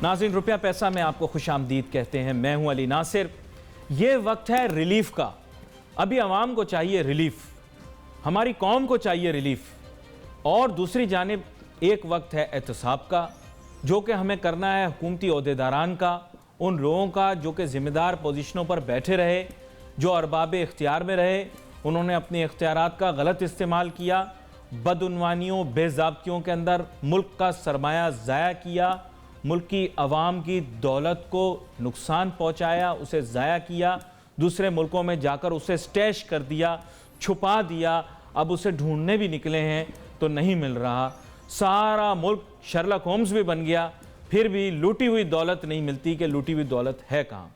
ناظرین روپیہ پیسہ میں آپ کو خوش آمدید کہتے ہیں. میں ہوں علی ناصر. یہ وقت ہے ریلیف کا. ابھی عوام کو چاہیے ریلیف, ہماری قوم کو چاہیے ریلیف, اور دوسری جانب ایک وقت ہے احتساب کا, جو کہ ہمیں کرنا ہے حکومتی عہدیداران کا, ان لوگوں کا جو کہ ذمہ دار پوزیشنوں پر بیٹھے رہے, جو ارباب اختیار میں رہے, انہوں نے اپنے اختیارات کا غلط استعمال کیا, بدعنوانیوں بے ضابطیوں کے اندر ملک کا سرمایہ ضائع کیا, ملک کی عوام کی دولت کو نقصان پہنچایا, اسے ضائع کیا, دوسرے ملکوں میں جا کر اسے سٹیش کر دیا, چھپا دیا, اب اسے ڈھونڈنے بھی نکلے ہیں تو نہیں مل رہا. سارا ملک شرلک ہومز بھی بن گیا, پھر بھی لوٹی ہوئی دولت نہیں ملتی کہ لوٹی ہوئی دولت ہے کہاں.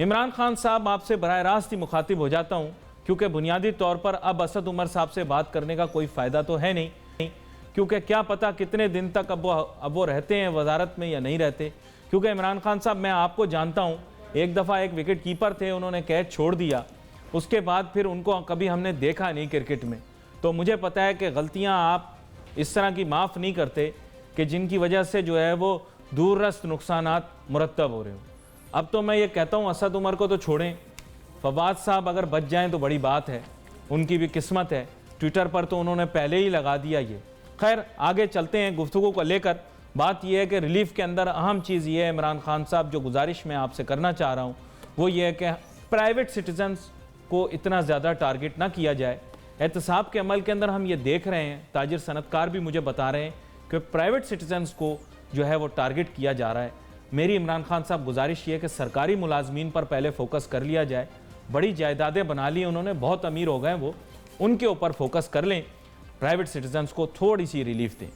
عمران خان صاحب, آپ سے براہ راست ہی مخاطب ہو جاتا ہوں, کیونکہ بنیادی طور پر اب اسد عمر صاحب سے بات کرنے کا کوئی فائدہ تو ہے نہیں, کیونکہ کیا پتا کتنے دن تک اب وہ رہتے ہیں وزارت میں یا نہیں رہتے. کیونکہ عمران خان صاحب, میں آپ کو جانتا ہوں, ایک دفعہ ایک وکٹ کیپر تھے, انہوں نے قید چھوڑ دیا, اس کے بعد پھر ان کو کبھی ہم نے دیکھا نہیں کرکٹ میں. تو مجھے پتا ہے کہ غلطیاں آپ اس طرح کی معاف نہیں کرتے کہ جن کی وجہ سے جو ہے وہ دور رست نقصانات مرتب ہو رہے ہوں. اب تو میں یہ کہتا ہوں اسد عمر کو تو چھوڑیں, فواد صاحب اگر بچ جائیں تو بڑی بات ہے, ان کی بھی قسمت ہے. ٹویٹر پر تو انہوں نے پہلے ہی لگا دیا یہ. خیر آگے چلتے ہیں گفتگو کو لے کر. بات یہ ہے کہ ریلیف کے اندر اہم چیز یہ ہے عمران خان صاحب, جو گزارش میں آپ سے کرنا چاہ رہا ہوں وہ یہ ہے کہ پرائیویٹ سٹیزنز کو اتنا زیادہ ٹارگٹ نہ کیا جائے. احتساب کے عمل کے اندر ہم یہ دیکھ رہے ہیں, تاجر صنعت کار بھی مجھے بتا رہے ہیں کہ پرائیویٹ سٹیزنز کو جو ہے وہ ٹارگٹ کیا جا رہا ہے. میری عمران خان صاحب گزارش یہ ہے کہ سرکاری ملازمین پر پہلے فوکس کر لیا جائے. بڑی جائیدادیں بنا لی انہوں نے, بہت امیر ہو گئے وہ, ان کے اوپر فوکس کر لیں, پرائیویٹ سٹیزنز کو تھوڑی سی ریلیف دیں.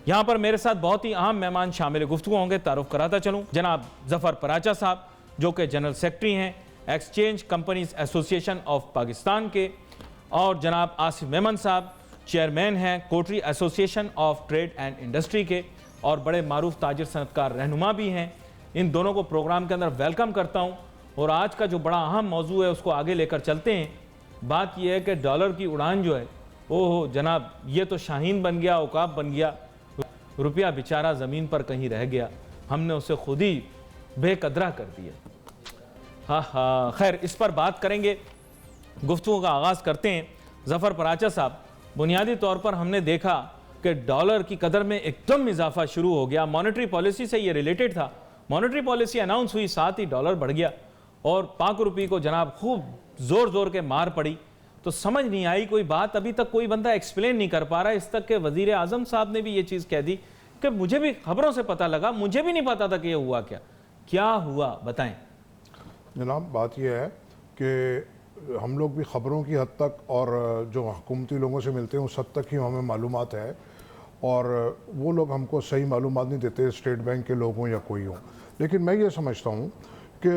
یہاں پر میرے ساتھ بہت ہی اہم مہمان شامل گفتگو ہوں گے. تعارف کراتا چلوں, جناب ظفر پراچا صاحب جو کہ جنرل سیکرٹری ہیں ایکسچینج کمپنیز ایسوسی ایشن آف پاکستان کے, اور جناب آصف میمن صاحب چیئرمین ہیں کوٹری ایسوسی ایشن آف ٹریڈ اینڈ انڈسٹری کے, اور بڑے معروف تاجر صنعت کار رہنما بھی ہیں. ان دونوں کو پروگرام کے اندر ویلکم کرتا ہوں, اور آج کا جو بڑا اہم موضوع ہے اس کو آگے لے کر چلتے ہیں. بات یہ ہے کہ ڈالر کی اڑان جو ہے, اوہ جناب, یہ تو شاہین بن گیا, عقاب بن گیا, روپیہ بیچارہ زمین پر کہیں رہ گیا, ہم نے اسے خود ہی بے قدرہ کر دیا. خیر اس پر بات کریں گے, گفتگو کا آغاز کرتے ہیں. ظفر پراچا صاحب, بنیادی طور پر ہم نے دیکھا کہ ڈالر کی قدر میں ایک دم اضافہ شروع ہو گیا. مانیٹری پالیسی سے یہ ریلیٹڈ تھا, مانیٹری پالیسی اناؤنس ہوئی, ساتھ ہی ڈالر بڑھ گیا, اور پاک روپی کو جناب خوب زور کے مار پڑی. تو سمجھ نہیں آئی کوئی بات, ابھی تک کوئی بندہ ایکسپلین نہیں کر پا رہا, اس تک کہ وزیر اعظم صاحب نے بھی یہ چیز کہہ دی کہ مجھے بھی خبروں سے پتہ لگا, مجھے بھی نہیں پتا تھا کہ یہ ہوا کیا ہوا, بتائیں. جناب بات یہ ہے کہ ہم لوگ بھی خبروں کی حد تک اور جو حکومتی لوگوں سے ملتے ہیں اس حد تک ہی ہمیں معلومات ہے, اور وہ لوگ ہم کو صحیح معلومات نہیں دیتے, اسٹیٹ بینک کے لوگ ہوں یا کوئی ہوں. لیکن میں یہ سمجھتا ہوں کہ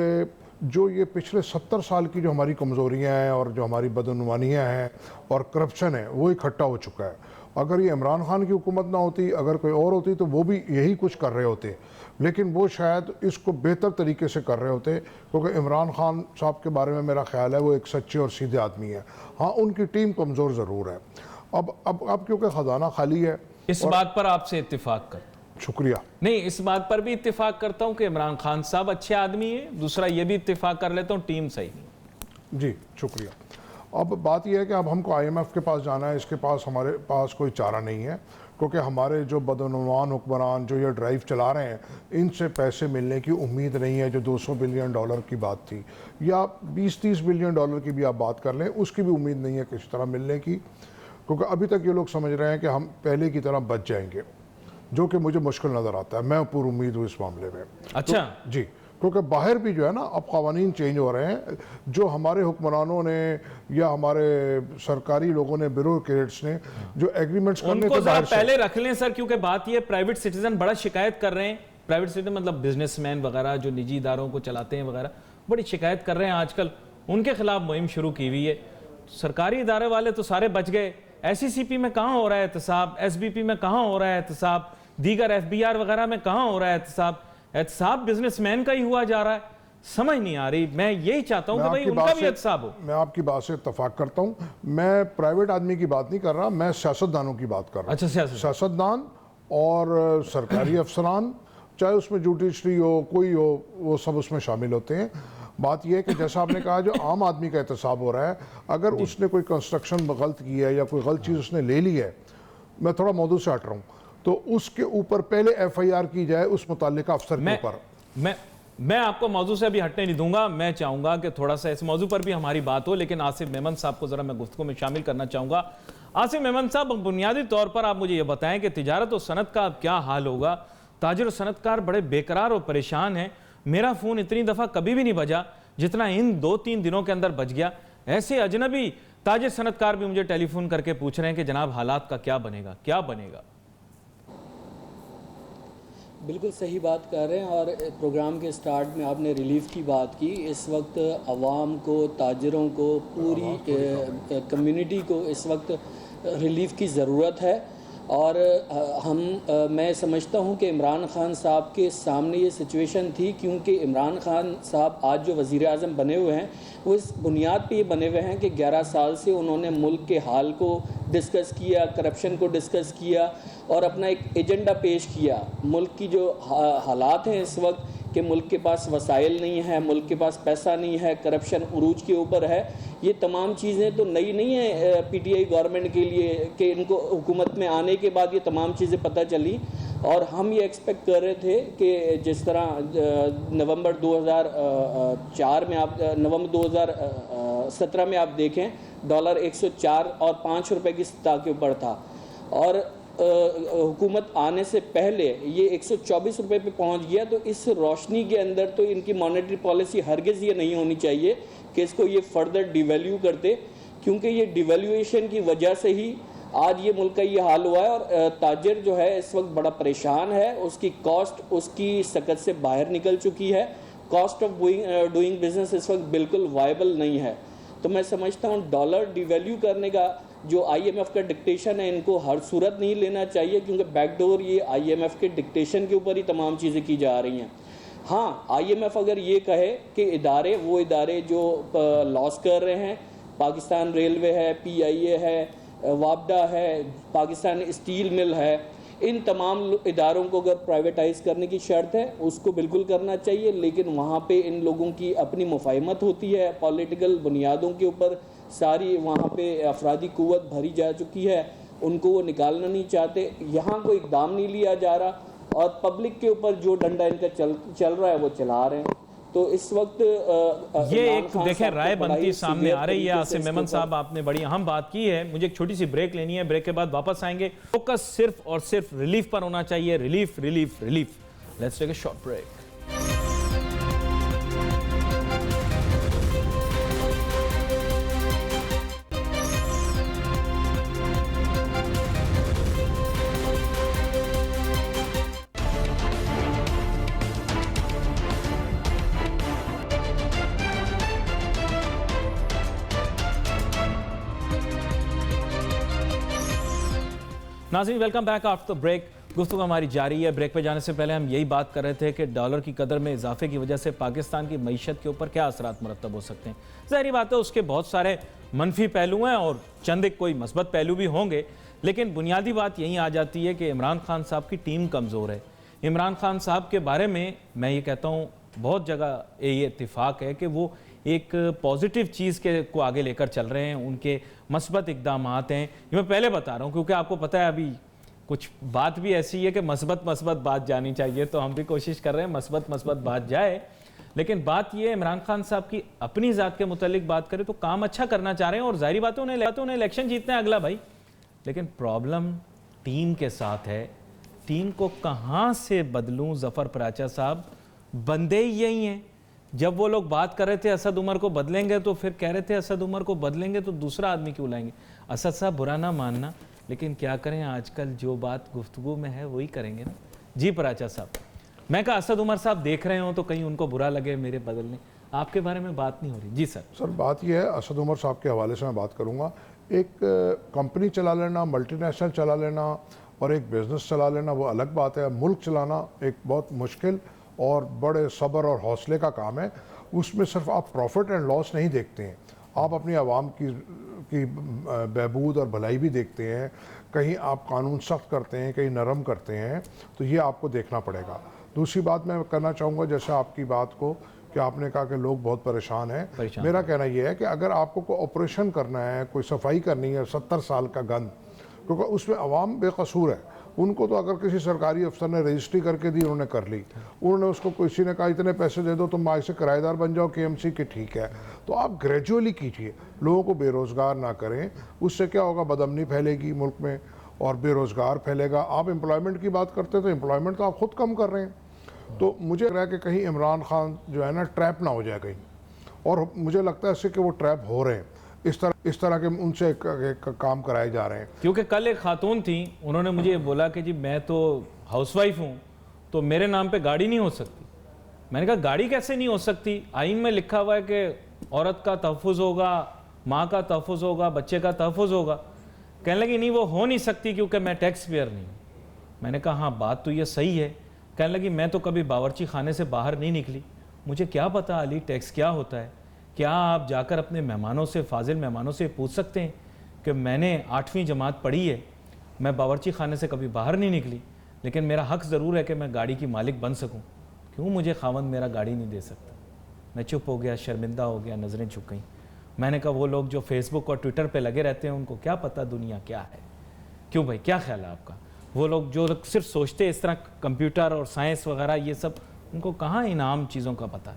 جو یہ پچھلے 70 سال کی جو ہماری کمزوریاں ہیں اور جو ہماری بدعنوانیاں ہیں اور کرپشن ہے وہ اکٹھا ہو چکا ہے. اگر یہ عمران خان کی حکومت نہ ہوتی, اگر کوئی اور ہوتی, تو وہ بھی یہی کچھ کر رہے ہوتے, لیکن وہ شاید اس کو بہتر طریقے سے کر رہے ہوتے, کیونکہ عمران خان صاحب کے بارے میں میرا خیال ہے وہ ایک سچے اور سیدھے آدمی ہے. ہاں ان کی ٹیم کمزور ضرور ہے. اب کیونکہ خزانہ خالی ہے, اس بات پر آپ سے اتفاق کرتا ہوں. شکریہ. نہیں, اس بات پر بھی اتفاق کرتا ہوں کہ عمران خان صاحب اچھے آدمی ہیں. دوسرا یہ بھی اتفاق کر لیتا ہوں ٹیم صحیح نہیں. جی شکریہ. اب بات یہ ہے کہ اب ہم کو IMF کے پاس جانا ہے, اس کے پاس ہمارے پاس کوئی چارہ نہیں ہے, کیونکہ ہمارے جو بدعنوان حکمران جو یہ ڈرائیو چلا رہے ہیں, ان سے پیسے ملنے کی امید نہیں ہے. جو $200 بلین کی بات تھی, یا 20-30 بلین ڈالر کی بھی آپ بات کر لیں, اس کی بھی امید نہیں ہے کسی طرح ملنے کی, کیونکہ ابھی تک یہ لوگ سمجھ رہے ہیں کہ ہم پہلے کی طرح بچ جائیں گے, جو کہ مجھے مشکل نظر آتا ہے. میں پر امید ہوں اس معاملے میں. اچھا جی, کیونکہ باہر بھی جو ہے نا اب قوانین چینج ہو رہے ہیں, جو ہمارے حکمرانوں نے یا ہمارے سرکاری لوگوں نے, بیوروکریٹس نے جو ایگریمنٹس کرنے کو ذرا پہلے رکھ لیں سر, کیونکہ بات یہ پرائیویٹ سٹیزن بڑا شکایت کر رہے ہیں. پرائیویٹ سٹیزن مطلب بزنس مین وغیرہ جو نجی اداروں کو چلاتے ہیں وغیرہ, بڑی شکایت کر رہے ہیں آج کل. ان کے خلاف مہم شروع کی ہوئی ہے. سرکاری ادارے والے تو سارے بچ گئے. SECP میں کہاں ہو رہا ہے احتساب, SBP میں کہاں ہو رہا ہے احتساب, دیگر FBR وغیرہ میں کہاں ہو رہا ہے احتساب. احتساب بزنس مین کا ہی ہوا جا رہا ہے. سمجھ نہیں آ رہی. میں یہی چاہتا ہوں کہ بھائی ان کا بھی احتساب ہو. میں آپ کی بات سے اتفاق کرتا ہوں. میں پرائیویٹ آدمی کی بات نہیں کر رہا, میں سیاستدانوں کی بات کر رہا ہوں. اچھا, سیاستدان اور سرکاری افسران چاہے اس میں جوڈیشری ہو کوئی ہو وہ سب اس میں شامل ہوتے ہیں. بات یہ ہے کہ جیسا آپ نے کہا جو عام آدمی کا احتساب ہو رہا ہے, اگر اس نے کوئی کنسٹرکشن غلط کی ہے یا کوئی غلط چیز اس نے لے لی ہے, میں تھوڑا موضوع سے ہٹ رہا ہوں, تو اس کے اوپر پہلے ایف آئی آر کی جائے اس متعلقہ افسر کے اوپر. میں آپ کو موضوع سے ابھی ہٹنے نہیں دوں گا. میں چاہوں گا کہ تھوڑا سا اس موضوع پر بھی ہماری بات ہو, لیکن آصف میمن صاحب کو ذرا میں گفتگو میں شامل کرنا چاہوں گا. آصف میمن صاحب, بنیادی طور پر آپ مجھے یہ بتائیں کہ تجارت و صنعت کا اب کیا حال ہوگا؟ تاجر و صنعت کار بڑے بیقرار اور پریشان ہیں. میرا فون اتنی دفعہ کبھی بھی نہیں بجا جتنا ان 2-3 دنوں کے اندر بج گیا. ایسے اجنبی تاجر صنعت کار بھی مجھے ٹیلی فون کر کے پوچھ رہے ہیں کہ جناب حالات کا کیا بنے گا, کیا بنے گا؟ بالکل صحیح بات کر رہے ہیں, اور پروگرام کے سٹارٹ میں آپ نے ریلیف کی بات کی. اس وقت عوام کو, تاجروں کو, پوری کمیونٹی کو اس وقت ریلیف کی ضرورت ہے. اور میں سمجھتا ہوں کہ عمران خان صاحب کے سامنے یہ سچویشن تھی, کیونکہ عمران خان صاحب آج جو وزیر اعظم بنے ہوئے ہیں وہ اس بنیاد پہ یہ بنے ہوئے ہیں کہ 11 سال سے انہوں نے ملک کے حال کو ڈسکس کیا, کرپشن کو ڈسکس کیا اور اپنا ایک ایجنڈا پیش کیا. ملک کی جو حالات ہیں اس وقت کہ ملک کے پاس وسائل نہیں ہے, ملک کے پاس پیسہ نہیں ہے, کرپشن عروج کے اوپر ہے, یہ تمام چیزیں تو نئی نہیں ہیں پی ٹی آئی گورنمنٹ کے لیے کہ ان کو حکومت میں آنے کے بعد یہ تمام چیزیں پتہ چلی. اور ہم یہ ایکسپیکٹ کر رہے تھے کہ جس طرح نومبر 2004 میں آپ نومبر 2017 میں آپ دیکھیں ڈالر 104 اور 5 روپے کی سطح کے اوپر تھا, اور حکومت آنے سے پہلے یہ 124 روپے پہ پہنچ گیا. تو اس روشنی کے اندر تو ان کی مانیٹری پالیسی ہرگز یہ نہیں ہونی چاہیے کہ اس کو یہ فردر ڈیویلیو کرتے, کیونکہ یہ ڈیویلیویشن کی وجہ سے ہی آج یہ ملک کا یہ حال ہوا ہے. اور تاجر جو ہے اس وقت بڑا پریشان ہے, اس کی کاسٹ اس کی سکت سے باہر نکل چکی ہے, کاسٹ آف ڈوئنگ بزنس اس وقت بالکل وائبل نہیں ہے. تو میں سمجھتا ہوں ڈالر ڈیویلیو کرنے کا جو آئی ایم ایف کا ڈکٹیشن ہے ان کو ہر صورت نہیں لینا چاہیے, کیونکہ بیک ڈور یہ آئی ایم ایف کے ڈکٹیشن کے اوپر ہی تمام چیزیں کی جا رہی ہیں. ہاں آئی ایم ایف اگر یہ کہے کہ وہ ادارے جو لاس کر رہے ہیں, پاکستان ریلوے ہے, پی آئی اے ہے, وابڈا ہے, پاکستان اسٹیل مل ہے, ان تمام اداروں کو اگر پرائیویٹائز کرنے کی شرط ہے اس کو بالکل کرنا چاہیے. لیکن وہاں پہ ان لوگوں کی اپنی مفاہمت ہوتی ہے, پولیٹیکل بنیادوں کے اوپر ساری وہاں پہ افرادی قوت بھری جا چکی ہے, ان کو وہ نکالنا نہیں چاہتے. یہاں کوئی اقدام نہیں لیا جا رہا, اور پبلک کے اوپر جو ڈنڈا ان کا چل رہا ہے وہ چلا رہے ہیں. تو اس وقت یہ ایک دیکھیں رائے بنتی سامنے آ رہی ہے. آصف میمن صاحب آپ نے بڑی اہم بات کی ہے. مجھے ایک چھوٹی سی بریک لینی ہے, بریک کے بعد واپس آئیں گے. فوکس صرف اور صرف ریلیف پر ہونا چاہیے, relief relief relief. Let's take a short break. ناظرین ویلکم بیک آفٹر بریک. گفتگو ہماری جاری ہے. بریک پہ جانے سے پہلے ہم یہی بات کر رہے تھے کہ ڈالر کی قدر میں اضافے کی وجہ سے پاکستان کی معیشت کے اوپر کیا اثرات مرتب ہو سکتے ہیں. ظاہری بات ہے اس کے بہت سارے منفی پہلو ہیں اور چند ایک کوئی مثبت پہلو بھی ہوں گے, لیکن بنیادی بات یہی آ جاتی ہے کہ عمران خان صاحب کی ٹیم کمزور ہے. عمران خان صاحب کے بارے میں یہ کہتا ہوں بہت جگہ یہ اتفاق ہے کہ وہ ایک پازیٹیو چیز کو آگے لے کر چل رہے ہیں, ان کے مثبت اقدامات ہیں. یہ میں پہلے بتا رہا ہوں کیونکہ آپ کو پتہ ہے ابھی کچھ بات بھی ایسی ہے کہ مثبت بات جانی چاہیے, تو ہم بھی کوشش کر رہے ہیں مثبت بات جائے. لیکن بات یہ ہے عمران خان صاحب کی اپنی ذات کے متعلق بات کریں تو کام اچھا کرنا چاہ رہے ہیں, اور ظاہری بات ہے انہیں الیکشن جیتنا ہے اگلا بھائی. لیکن پرابلم ٹیم کے ساتھ ہے. ٹیم کو کہاں سے بدلوں ظفر پراچا صاحب؟ بندے ہی یہی ہیں. جب وہ لوگ بات کر رہے تھے اسد عمر کو بدلیں گے تو پھر کہہ رہے تھے اسد عمر کو بدلیں گے تو دوسرا آدمی کیوں لائیں گے. اسد صاحب برا نہ ماننا, لیکن کیا کریں آج کل جو بات گفتگو میں ہے وہی کریں گے نا. جی پراچا صاحب, میں کہا اسد عمر صاحب دیکھ رہے ہوں تو کہیں ان کو برا لگے میرے بدلنے, آپ کے بارے میں بات نہیں ہو رہی. جی سر بات یہ ہے, اسد عمر صاحب کے حوالے سے میں بات کروں گا. ایک کمپنی چلا لینا, ملٹی نیشنل چلا لینا اور ایک بزنس چلا لینا وہ الگ بات ہے. ملک چلانا ایک بہت مشکل اور بڑے صبر اور حوصلے کا کام ہے. اس میں صرف آپ پروفٹ اینڈ لاس نہیں دیکھتے ہیں, آپ اپنی عوام کی بہبود اور بھلائی بھی دیکھتے ہیں. کہیں آپ قانون سخت کرتے ہیں, کہیں نرم کرتے ہیں, تو یہ آپ کو دیکھنا پڑے گا. دوسری بات میں کرنا چاہوں گا جیسے آپ کی بات کو کہ آپ نے کہا کہ لوگ بہت پریشان ہیں. میرا کہنا یہ ہے کہ اگر آپ کو کوئی آپریشن کرنا ہے, کوئی صفائی کرنی ہے 70 سال کا گند, کیونکہ اس میں عوام بے قصور ہے, ان کو تو اگر کسی سرکاری افسر نے رجسٹری کر کے دی انہوں نے کر لی, انہوں نے اس کو کسی نے کہا اتنے پیسے دے دو تم آج سے کرایہ دار بن جاؤ KMC کے, ٹھیک ہے. تو آپ گریجولی کیجئے, لوگوں کو بے روزگار نہ کریں, اس سے کیا ہوگا بدامنی پھیلے گی ملک میں اور بے روزگار پھیلے گا. آپ امپلائمنٹ کی بات کرتے تو امپلائمنٹ تو آپ خود کم کر رہے ہیں. تو مجھے لگ رہا ہے کہ کہیں عمران خان جو ہے نا ٹریپ نہ ہو جائے کہیں, اور مجھے لگتا ہے اس سے کہ وہ ٹریپ ہو رہے ہیں, اس طرح کے ان سے کام کرائے جا رہے ہیں. کیونکہ کل ایک خاتون تھیں, انہوں نے مجھے بولا کہ جی میں تو ہاؤس وائف ہوں تو میرے نام پہ گاڑی نہیں ہو سکتی. میں نے کہا گاڑی کیسے نہیں ہو سکتی, آئین میں لکھا ہوا ہے کہ عورت کا تحفظ ہوگا, ماں کا تحفظ ہوگا, بچے کا تحفظ ہوگا. کہنے لگی نہیں وہ ہو نہیں سکتی کیونکہ میں ٹیکس پیئر نہیں ہوں. میں نے کہا ہاں بات تو یہ صحیح ہے. کہنے لگی میں تو کبھی باورچی خانے سے باہر نہیں نکلی, مجھے کیا پتا علی ٹیکس کیا ہوتا ہے. کیا آپ جا کر اپنے مہمانوں سے, فاضل مہمانوں سے پوچھ سکتے ہیں کہ میں نے 8ویں جماعت پڑھی ہے, میں باورچی خانے سے کبھی باہر نہیں نکلی, لیکن میرا حق ضرور ہے کہ میں گاڑی کی مالک بن سکوں, کیوں مجھے خاوند میرا گاڑی نہیں دے سکتا. میں چپ ہو گیا, شرمندہ ہو گیا, نظریں جھک گئیں. میں نے کہا وہ لوگ جو فیس بک اور ٹویٹر پہ لگے رہتے ہیں ان کو کیا پتہ دنیا کیا ہے. کیوں بھائی, کیا خیال ہے آپ کا؟ وہ لوگ جو صرف سوچتے اس طرح کمپیوٹر اور سائنس وغیرہ یہ سب, ان کو کہاں ان عام چیزوں کا پتہ.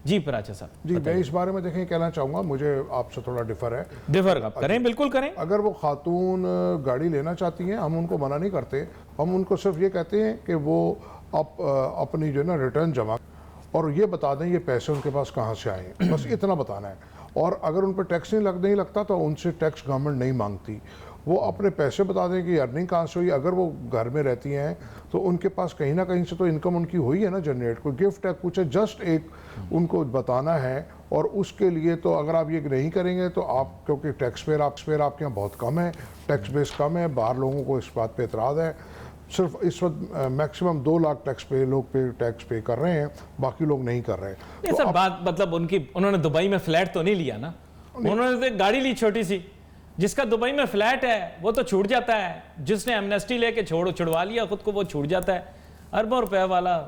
جی پراچا صاحب. جی میں اس بارے میں دیکھیں کہنا چاہوں گا, مجھے آپ سے تھوڑا ڈفر ہے. ڈفر آپ کریں, بالکل کریں. اگر وہ خاتون گاڑی لینا چاہتی ہیں ہم ان کو منع نہیں کرتے, ہم ان کو صرف یہ کہتے ہیں کہ وہ اپنی جو ہے نا ریٹرن جمع اور یہ بتا دیں یہ پیسے ان کے پاس کہاں سے آئے ہیں, بس اتنا بتانا ہے. اور اگر ان پہ ٹیکس نہیں لگتا تو ان سے ٹیکس گورنمنٹ نہیں مانگتی. وہ اپنے پیسے بتا دیں کہ ارننگ کہاں سے ہوئی. اگر وہ گھر میں رہتی ہیں تو ان کے پاس کہیں نہ کہیں سے تو انکم ان کی ہوئی ہے نا جنریٹ, کوئی گفٹ ہے کچھ ہے, جسٹ ایک ان کو بتانا ہے. اور اس کے لیے تو اگر آپ یہ نہیں کریں گے تو آپ, کیونکہ ٹیکس پیئر آپ کے یہاں بہت کم ہے, ٹیکس بیس کم ہے, باہر لوگوں کو اس بات پہ اعتراض ہے. صرف اس وقت میکسیمم 2 لاکھ ٹیکس پے کر رہے ہیں, باقی لوگ نہیں کر رہے. یہ سب بات مطلب انہوں نے دبئی میں فلیٹ تو نہیں لیا نا, انہوں نے گاڑی لی چھوٹی سی. جس کا دبئی میں فلیٹ ہے وہ تو چھوٹ جاتا ہے, جس نے ایمنسٹی لے کے چھڑوا لیا خود کو وہ چھوٹ جاتا ہے. اربوں روپے والا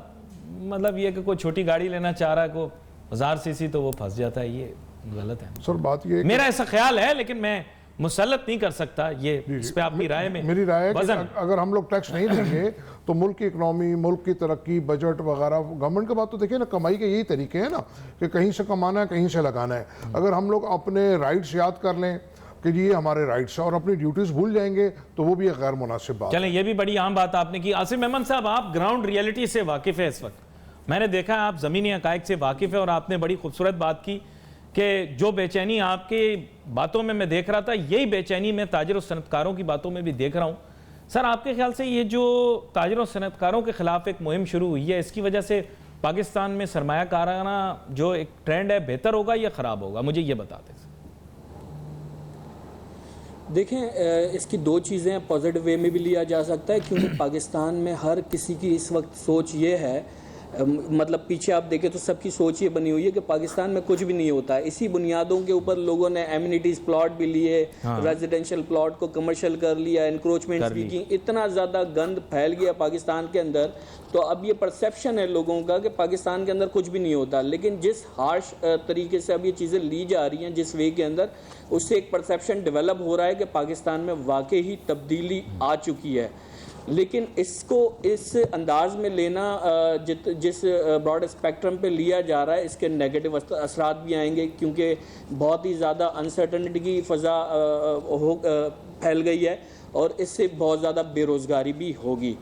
مطلب یہ کہ کوئی چھوٹی گاڑی لینا چاہ رہا ہے کو 1000 cc تو وہ پھنس جاتا ہے. یہ غلط ہے سر. بات یہ میرا ایسا خیال ہے, لیکن میں مسلط نہیں کر سکتا یہ, اس پہ آپ کی رائے میں. میری رائے ہے کہ اگر ہم لوگ ٹیکس نہیں دیں گے تو ملک کی اکنامی, ملک کی ترقی, بجٹ وغیرہ, گورنمنٹ کا بات تو دیکھیں نا, کمائی کے یہی طریقے ہیں نا کہ کہیں سے کمانا ہے کہیں سے لگانا ہے. اگر ہم لوگ اپنے رائٹس یاد کر لیں کہ یہ ہمارے رائٹس ہیں اور اپنی ڈیوٹیز بھول جائیں گے تو وہ بھی ایک غیر مناسب بات. چلیں یہ بھی بڑی عام بات آپ نے کی. عاصم احمد صاحب, آپ گراؤنڈ ریئلٹی سے واقف ہے اس وقت, میں نے دیکھا ہے آپ زمینی حقائق سے واقف ہے, اور آپ نے بڑی خوبصورت بات کی کہ جو بے چینی آپ کی باتوں میں دیکھ رہا تھا, یہی بے چینی میں تاجر و صنعتکاروں کی باتوں میں بھی دیکھ رہا ہوں. سر آپ کے خیال سے یہ جو تاجر و صنعتکاروں کے خلاف ایک مہم شروع ہوئی ہے, اس کی وجہ سے پاکستان میں سرمایہ کارانہ جو ایک ٹرینڈ ہے بہتر ہوگا یا خراب ہوگا, مجھے یہ بتا دیں. دیکھیں اس کی 2 چیزیں پازیٹیو وے میں بھی لیا جا سکتا ہے, کیونکہ پاکستان میں ہر کسی کی اس وقت سوچ یہ ہے, مطلب پیچھے آپ دیکھیں تو سب کی سوچ یہ بنی ہوئی ہے کہ پاکستان میں کچھ بھی نہیں ہوتا ہے. اسی بنیادوں کے اوپر لوگوں نے ایمینٹیز پلاٹ بھی لیے, ریزیڈینشل پلاٹ کو کمرشل کر لیا, انکروچمنٹس بھی کی. اتنا زیادہ گند پھیل گیا پاکستان کے اندر, تو اب یہ پرسیپشن ہے لوگوں کا کہ پاکستان کے اندر کچھ بھی نہیں ہوتا. لیکن جس ہارش طریقے سے اب یہ چیزیں لی جا رہی ہیں, جس وے کے اندر, اس سے ایک پرسیپشن ڈیولپ ہو رہا ہے کہ پاکستان میں واقعی تبدیلی آ چکی ہے. لیکن اس کو اس انداز میں لینا جس براڈ اسپیکٹرم پہ لیا جا رہا ہے, اس کے نیگیٹو اثرات بھی آئیں گے, کیونکہ بہت ہی زیادہ انسرٹنٹی کی فضا پھیل گئی ہے, اور اس سے بہت زیادہ بے روزگاری بھی ہوگی.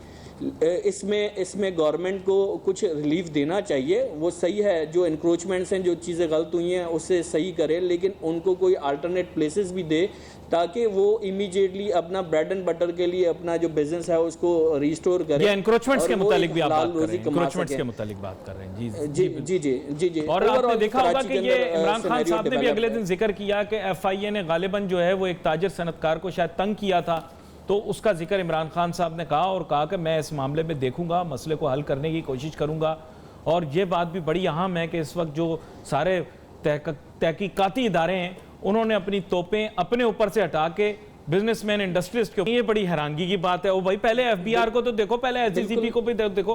اس میں گورنمنٹ کو کچھ ریلیف دینا چاہیے. وہ صحیح ہے, جو انکروچمنٹس ہیں, جو چیزیں غلط ہوئی ہیں اسے صحیح کرے, لیکن ان کو کوئی الٹرنیٹ پلیسز بھی دے تاکہ وہ امیجیٹلی اپنا بریڈ اینڈ بٹر کے لیے اپنا جو بزنس ہے اس کو ریسٹور کرے. یہ انکروچمنٹس کے متعلق بھی آپ بات کر رہے ہیں, انکروچمنٹس کے متعلق بات کر رہے ہیں. جی. اور آپ نے دیکھا ہوگا کہ یہ عمران خان صاحب نے بھی اگلے دن ذکر کیا کہ FIA نے غالباً جو ہے وہ ایک تاجر صنعتکار کو شاید تنگ کیا تھا, تو اس کا ذکر عمران خان صاحب نے کہا اور کہا کہ میں اس معاملے میں دیکھوں گا, مسئلے کو حل کرنے کی کوشش کروں گا. اور یہ بات بھی بڑی اہم ہے کہ اس وقت جو سارے تحقیقاتی ادارے ہیں انہوں نے اپنی توپیں اپنے اوپر سے ہٹا کے بزنس مین, انڈسٹریسٹ کے, یہ بڑی حیرانگی کی بات ہے. وہ بھائی پہلے FBR کو تو دیکھو, پہلے SCCP کو بھی دیکھو,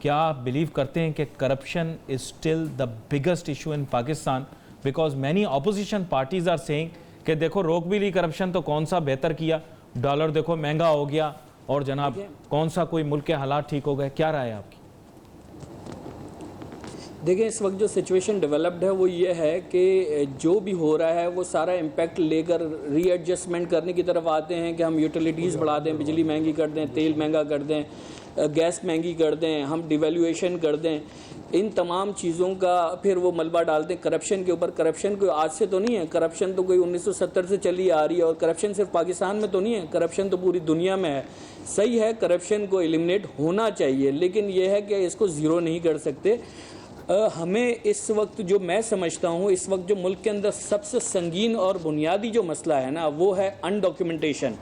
کیا آپ بلیو کرتے ہیں کہ corruption is still the biggest issue in Pakistan? Because many opposition parties are saying کہ دیکھو روک بھی لی کرپشن تو کون سا بہتر کیا، ڈالر دیکھو مہنگا ہو گیا، اور جناب کون سا کوئی ملک کے حالات ٹھیک ہو گئے. کیا رائے آپ کی؟ دیکھیں اس وقت جو سچویشن ڈیولپڈ ہے وہ یہ ہے کہ جو بھی ہو رہا ہے وہ سارا امپیکٹ لے کر ری ایڈجسٹمنٹ کرنے کی طرف آتے ہیں کہ ہم یوٹیلیٹیز بڑھا دیں، بجلی مہنگی کر دیں، تیل مہنگا کر دیں، گیس مہنگی کر دیں، ہم ڈیویلیویشن کر دیں. ان تمام چیزوں کا پھر وہ ملبہ ڈالتے ہیں کرپشن کے اوپر. کرپشن کوئی آج سے تو نہیں ہے، کرپشن تو کوئی 1970 سے چلی آ رہی ہے، اور کرپشن صرف پاکستان میں تو نہیں ہے، کرپشن تو پوری دنیا میں ہے. صحیح ہے کرپشن کو ایلیمنیٹ ہونا چاہیے، لیکن یہ ہے کہ اس کو زیرو نہیں کر سکتے. ہمیں اس وقت جو میں سمجھتا ہوں اس وقت جو ملک کے اندر سب سے سنگین اور بنیادی جو مسئلہ ہے نا وہ ہے انڈاکیومنٹیشن.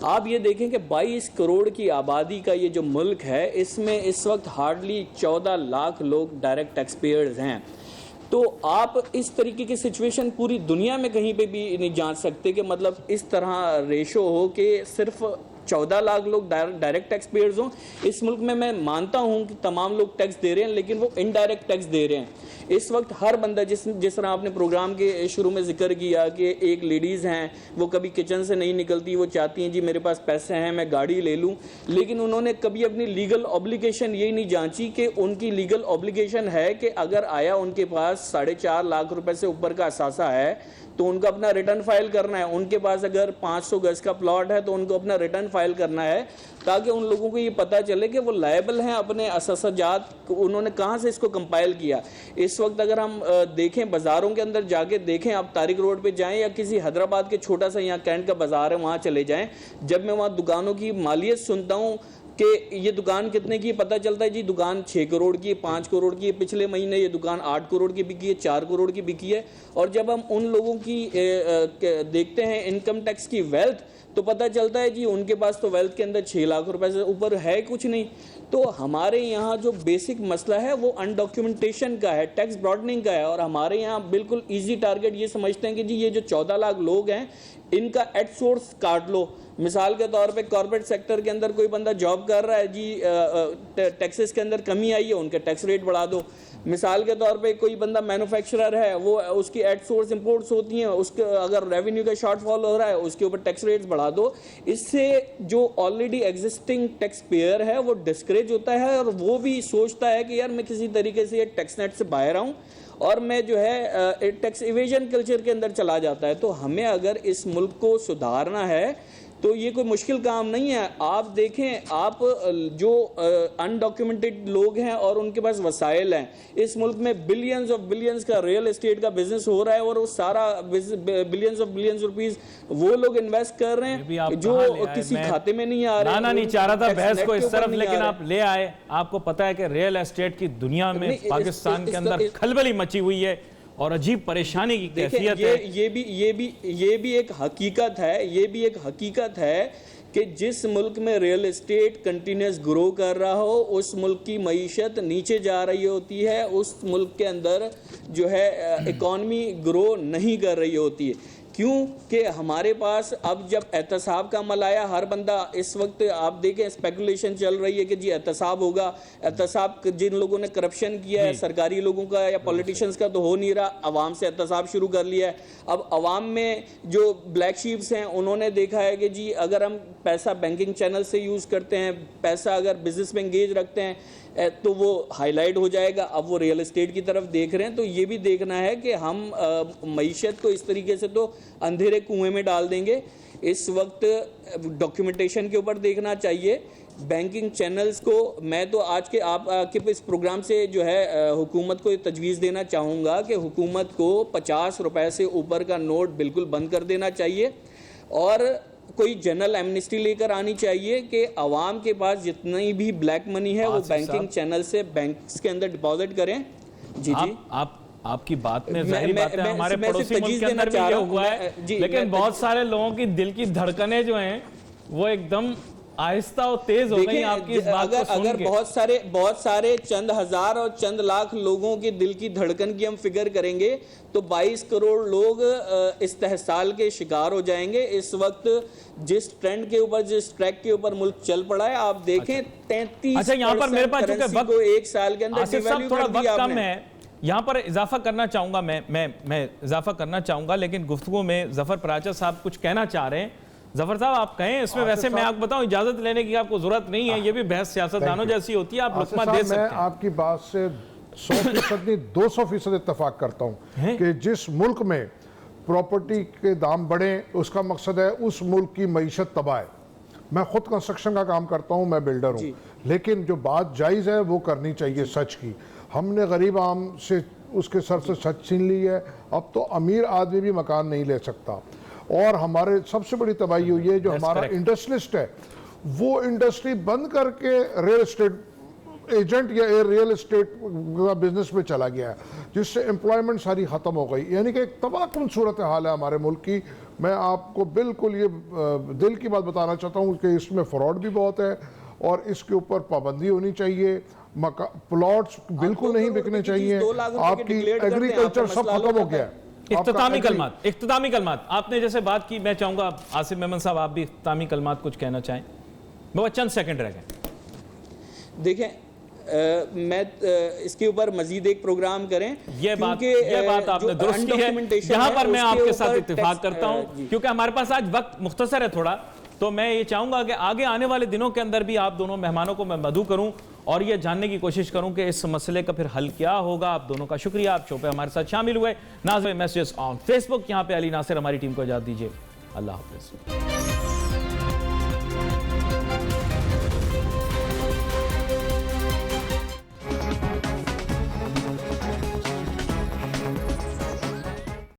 آپ یہ دیکھیں کہ 22 کروڑ کی آبادی کا یہ جو ملک ہے اس میں اس وقت ہارڈلی 14 لاکھ لوگ ڈائریکٹ ٹیکس پیئرز ہیں. تو آپ اس طریقے کی سچویشن پوری دنیا میں کہیں پہ بھی نہیں جان سکتے کہ مطلب اس طرح ریشو ہو کہ صرف 14 لاکھ لوگ ڈائریکٹ ٹیکس پیئرز ہوں. اس ملک میں مانتا ہوں کہ تمام لوگ ٹیکس دے رہے ہیں لیکن وہ انڈائریکٹ ٹیکس دے رہے ہیں. اس وقت ہر بندہ جس طرح آپ نے پروگرام کے شروع میں ذکر کیا کہ ایک لیڈیز ہیں وہ کبھی کچن سے نہیں نکلتی، وہ چاہتی ہیں جی میرے پاس پیسے ہیں میں گاڑی لے لوں، لیکن انہوں نے کبھی اپنی لیگل اوبلیگیشن یہی نہیں جانچی کہ ان کی لیگل اوبلیگیشن ہے کہ اگر آیا ان کے پاس 4.5 لاکھ روپے سے اوپر کا اثاثہ ہے تو ان کو اپنا ریٹرن فائل کرنا ہے. ان کے پاس اگر 500 گز کا پلاٹ ہے تو ان کو اپنا ریٹرن فائل کرنا ہے تاکہ ان لوگوں کو یہ پتہ چلے کہ وہ لائبل ہیں اپنے اثاثہ جات، انہوں نے کہاں سے اس کو کمپائل کیا. اس وقت اگر ہم دیکھیں بازاروں کے اندر جا کے دیکھیں، آپ طارق روڈ پہ جائیں یا کسی حیدرآباد کے چھوٹا سا یہاں کینٹ کا بازار ہے وہاں چلے جائیں، جب میں وہاں دکانوں کی مالیت سنتا ہوں کہ یہ دکان کتنے کی، پتہ چلتا ہے جی دکان 6 کروڑ کی ہے، 5 کروڑ کی ہے، پچھلے مہینے یہ دکان 8 کروڑ کی بکی ہے، 4 کروڑ کی بکی ہے. اور جب ہم ان لوگوں کی دیکھتے ہیں انکم ٹیکس کی ویلتھ تو پتہ چلتا ہے جی ان کے پاس تو ویلتھ کے اندر 6 لاکھ روپے سے اوپر ہے کچھ نہیں. تو ہمارے یہاں جو بیسک مسئلہ ہے وہ انڈاکیومنٹیشن کا ہے، ٹیکس براڈننگ کا ہے. اور ہمارے یہاں بالکل ایزی ٹارگٹ یہ سمجھتے ہیں کہ جی یہ جو 14 لاکھ لوگ ہیں ان کا ایٹ سورس کاٹ لو. مثال کے طور پہ کارپوریٹ سیکٹر کے اندر کوئی بندہ جاب کر رہا ہے جی ٹیکسز کے اندر کمی آئی ہے ان کے ٹیکس ریٹ بڑھا دو. مثال کے طور پہ کوئی بندہ مینوفیکچرر ہے وہ اس کی ایٹ سورس امپورٹس ہوتی ہیں، اس کے اگر ریونیو کا شارٹ فال ہو رہا ہے اس کے اوپر ٹیکس ریٹس بڑھا دو. اس سے جو آلریڈی ایگزسٹنگ ٹیکس پیئر ہے وہ ڈسکریج ہوتا ہے اور وہ بھی سوچتا ہے کہ یار میں کسی طریقے سے یہ ٹیکس نیٹ سے باہر آؤں اور میں جو ہے ٹیکس ایویژن کلچر کے اندر چلا جاتا ہے. تو ہمیں اگر اس ملک کو سدھارنا ہے تو یہ کوئی مشکل کام نہیں ہے. آپ دیکھیں آپ جو انڈاکیومنٹڈ لوگ ہیں اور ان کے پاس وسائل ہیں، اس ملک میں بلینز آف بلینز کا ریئل اسٹیٹ کا بزنس ہو رہا ہے اور وہ سارا بلینز آف بلینز روپیز وہ لوگ انویسٹ کر رہے ہیں جو کسی کھاتے میں نہیں آ رہے. لانا نہیں چاہ رہا تھا بحث کو اس طرف، لیکن آپ لے آئے. آپ کو پتا ہے کہ ریئل اسٹیٹ کی دنیا میں پاکستان کے اندر کھلبلی مچی ہوئی ہے اور عجیب پریشانی کی کیفیت ہے. یہ بھی ایک حقیقت ہے، یہ بھی ایک حقیقت ہے کہ جس ملک میں ریئل اسٹیٹ کنٹینیوس گرو کر رہا ہو اس ملک کی معیشت نیچے جا رہی ہوتی ہے، اس ملک کے اندر جو ہے اکانومی گرو نہیں کر رہی ہوتی ہے. کیوں کہ ہمارے پاس اب جب احتساب کا عمل آیا، ہر بندہ اس وقت آپ دیکھیں اسپیکولیشن چل رہی ہے کہ جی احتساب ہوگا. احتساب جن لوگوں نے کرپشن کیا ہے سرکاری لوگوں کا یا پولیٹیشنز کا تو ہو نہیں رہا، عوام سے احتساب شروع کر لیا ہے. اب عوام میں جو بلیک شیپس ہیں انہوں نے دیکھا ہے کہ جی اگر ہم پیسہ بینکنگ چینل سے یوز کرتے ہیں، پیسہ اگر بزنس میں انگیج رکھتے ہیں تو وہ ہائی لائٹ ہو جائے گا. اب وہ ریئل اسٹیٹ کی طرف دیکھ رہے ہیں. تو یہ بھی دیکھنا ہے کہ ہم معیشت کو اس طریقے سے تو اندھیرے کنویں میں ڈال دیں گے. اس وقت ڈاکیومنٹیشن کے اوپر دیکھنا چاہیے. بینکنگ چینلز کو میں تو آج کے آپ کے اس پروگرام سے جو ہے حکومت کو تجویز دینا چاہوں گا کہ حکومت کو 50 روپے سے اوپر کا نوٹ بالکل بند کر دینا چاہیے اور کوئی جنرل ایمنسٹی لے کر آنی چاہیے کہ عوام کے پاس جتنی بھی بلیک منی ہے وہ بینکنگ چینل سے بینکس کے اندر ڈپازٹ کریں. جی آپ کی بات میں ظاہری بات ہے ہمارے پڑوسی ملک کے اندر بھی یہ ہوا ہے، لیکن بہت سارے لوگوں کی دل کی دھڑکنیں جو ہیں وہ ایک دم آہستہ اور تیز ہو گئی آپ کی اس بات کو سن اگر کے. بہت سارے چند ہزار اور چند لاکھ لوگوں کے دل کی دھڑکن کی ہم فکر کریں گے تو 22 کروڑ لوگ استحصال کے شکار ہو جائیں گے. اس وقت جس ٹرینڈ کے اوپر, جس ٹریک کے اوپر ملک چل پڑا ہے, آپ دیکھیں 33% یہاں پر میرے پاس چونکہ کرنسی کو ایک سال کے اندر آصف صاحب ڈیویلیو تھوڑا کر دیا وقت آپ کم نے. ہے, یہاں پر اضافہ کرنا چاہوں گا, میں اضافہ کرنا چاہوں گا, لیکن گفتگو میں ظفر پراچا صاحب کچھ کہنا چاہ رہے ہیں. ظفر صاحب آپ کہیں اس میں, ویسے میں آپ کو بتاؤں اجازت لینے کی آپ کو ضرورت نہیں ہے, یہ بھی بحث سیاستدانوں جیسی ہوتی ہے, آپ لقمہ دے سکتے ہیں. میں آپ کی بات سے 100% نہیں 200% اتفاق کرتا ہوں کہ جس ملک میں پراپرٹی کے دام بڑھیں اس کا مقصد ہے اس ملک کی معیشت تباہ ہے. میں خود کنسٹرکشن کا کام کرتا ہوں, میں بلڈر ہوں, لیکن جو بات جائز ہے وہ کرنی چاہیے سچ کی. ہم نے غریب عام سے اس کے سر سے سچ چھین لی ہے, اب تو امیر آدمی بھی مکان نہیں لے سکتا. اور ہمارے سب سے بڑی تباہی ہوئی ہے جو ہمارا انڈسٹریلسٹ ہے وہ انڈسٹری بند کر کے ریل اسٹیٹ ایجنٹ یا ریل اسٹیٹ بزنس میں چلا گیا ہے, جس سے امپلائمنٹ ساری ختم ہو گئی. یعنی کہ ایک تباہ کن صورتحال ہے ہمارے ملک کی. میں آپ کو بالکل یہ دل کی بات بتانا چاہتا ہوں کہ اس میں فراڈ بھی بہت ہے اور اس کے اوپر پابندی ہونی چاہیے. پلاٹس بالکل نہیں بکنے چاہیے. آپ کی ایگریکلچر سب ختم ہو گیا ہے. اختتامی کلمات آپ نے جیسے بات کی, میں چاہوں گا آصف میمن صاحب آپ بھی اختتامی کلمات کچھ کہنا چاہیں, بہت چند سیکنڈ رہ گئے. دیکھیں میں اس کے اوپر مزید ایک پروگرام کریں. یہ بات آپ نے درست کی ہے, یہاں پر میں آپ کے ساتھ اتفاق کرتا ہوں کیونکہ ہمارے پاس آج وقت مختصر ہے تھوڑا, تو میں یہ چاہوں گا کہ آگے آنے والے دنوں کے اندر بھی آپ دونوں مہمانوں کو میں مدعو کروں اور یہ جاننے کی کوشش کروں کہ اس مسئلے کا پھر حل کیا ہوگا. آپ دونوں کا شکریہ, آپ شو پہ ہمارے ساتھ شامل ہوئے. ناظرین میسیجز آن فیس بک, یہاں پہ علی ناصر ہماری ٹیم کو اجازت دیجیے. اللہ حافظ.